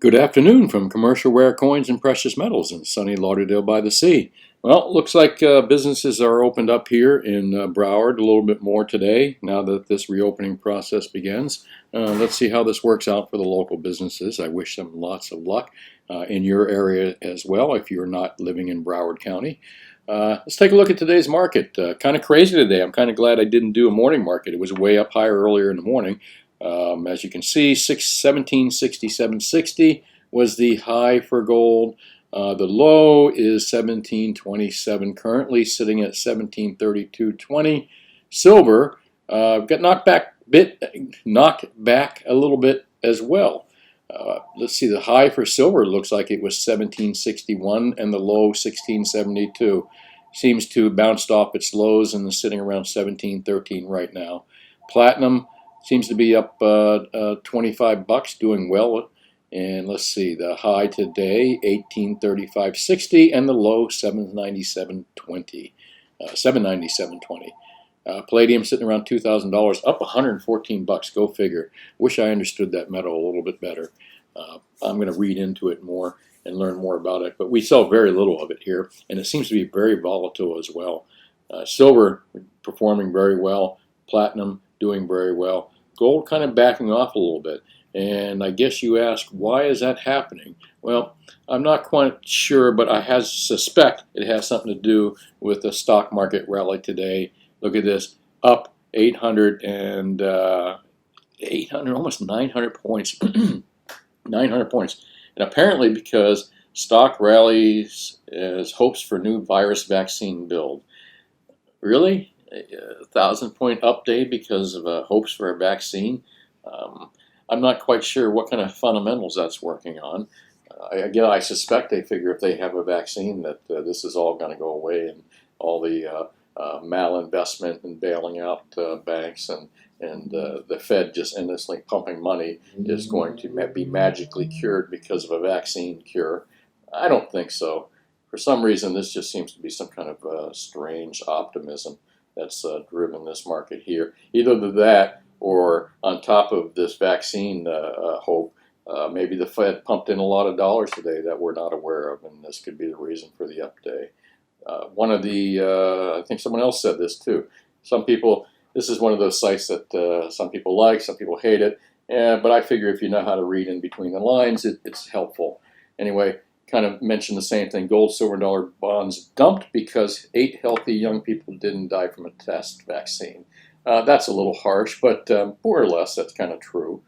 Good afternoon from Commercial Rare Coins and Precious Metals in sunny Lauderdale by the Sea. Well, it looks like businesses are opened up here in Broward a little bit more today now that this reopening process begins. Let's see how this works out for the local businesses. I wish them lots of luck in your area as well if you're not living in Broward County. Let's take a look at today's market. Kind of crazy today. I'm kind of glad I didn't do a morning market. It was way up higher earlier in the morning. As you can see, 1767.60 was the high for gold. The low is 1727, currently sitting at 1732.20. Silver got knocked back a little bit as well. Let's see, the high for silver looks like it was 1761 and the low 1672. Seems to have bounced off its lows and is sitting around 1713 right now. Platinum seems to be up 25 bucks, doing well. And let's see, the high today, 1835.60, and the low, 797.20. 797.20. Palladium sitting around $2,000, up 114 bucks. Go figure. Wish I understood that metal a little bit better. I'm going to read into it more and learn more about it. But we sell very little of it here, and it seems to be very volatile as well. Silver performing very well. Platinum doing very well. Gold kind of backing off a little bit. And I guess you ask, why is that happening? Well, I'm not quite sure, but I suspect it has something to do with the stock market rally today. Look at this, up 800, almost 900 points. 900 points. And apparently because stock rallies as hopes for new virus vaccine build. Really? A 1,000-point up day because of hopes for a vaccine? I'm not quite sure what kind of fundamentals that's working on. Again, I suspect they figure if they have a vaccine that this is all going to go away, and all the malinvestment and bailing out banks and the Fed just endlessly pumping money is going to be magically cured because of a vaccine cure. I don't think so. For some reason, this just seems to be some kind of strange optimism that's driven this market here. Either that, or on top of this vaccine hope, maybe the Fed pumped in a lot of dollars today that we're not aware of, and this could be the reason for the up day. One of the, I think someone else said this too. Some people, this is one of those sites that some people like, some people hate it, but I figure if you know how to read in between the lines, it's helpful. Anyway, kind of mentioned the same thing. Gold, silver, and dollar bonds dumped because 8 healthy young people didn't die from a test vaccine. That's a little harsh, but more or less that's kind of true.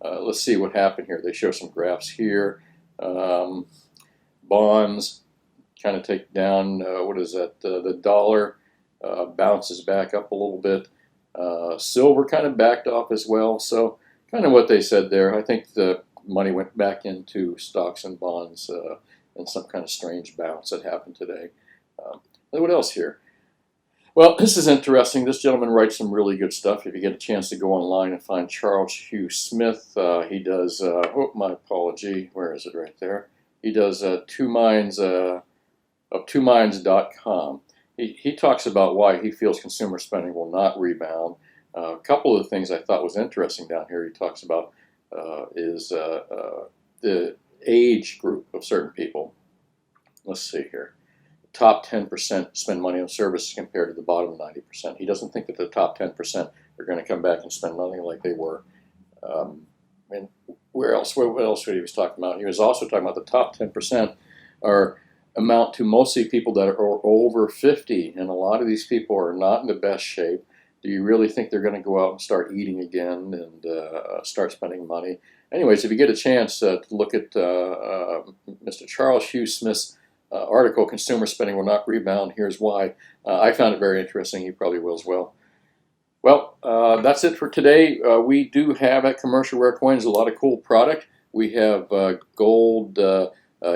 Let's see what happened here. They show some graphs here. Bonds kind of take down, what is that? The dollar bounces back up a little bit. Silver kind of backed off as well. So kind of what they said there. I think the money went back into stocks and bonds and some kind of strange bounce that happened today. What else here? Well, this is interesting. This gentleman writes some really good stuff. If you get a chance to go online and find Charles Hugh Smith, he does, oh, my apology, where is it right there? He does twominds.com. He talks about why he feels consumer spending will not rebound. A couple of the things I thought was interesting down here he talks about is the age group of certain people. Let's see here. Top 10% spend money on services compared to the bottom 90%. He doesn't think that the top 10% are going to come back and spend money like they were. And where else? What else he was talking about? He was also talking about the top 10% amount to mostly people that are over 50, and a lot of these people are not in the best shape. Do you really think they're going to go out and start eating again and start spending money? Anyways, if you get a chance to look at Mr. Charles Hugh Smith's article, Consumer Spending Will Not Rebound, Here's Why. I found it very interesting. You probably will as well. Well, that's it for today. We do have at Commercial Rare Coins a lot of cool product. We have gold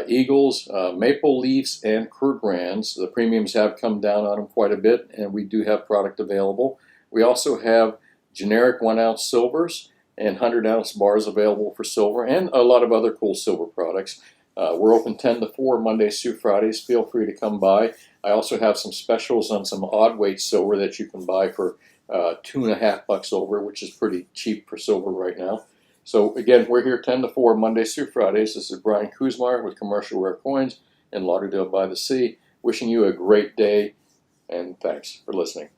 eagles, maple leafs, and Krugerrands. The premiums have come down on them quite a bit, and we do have product available. We also have generic 1-ounce silvers and 100-ounce bars available for silver, and a lot of other cool silver products. We're open 10 to 4 Mondays through Fridays. Feel free to come by. I also have some specials on some odd weight silver that you can buy for $2.50 over, which is pretty cheap for silver right now. So again, we're here 10 to 4 Mondays through Fridays. This is Brian Kuzmar with Commercial Rare Coins in Lauderdale by the Sea. Wishing you a great day, and thanks for listening.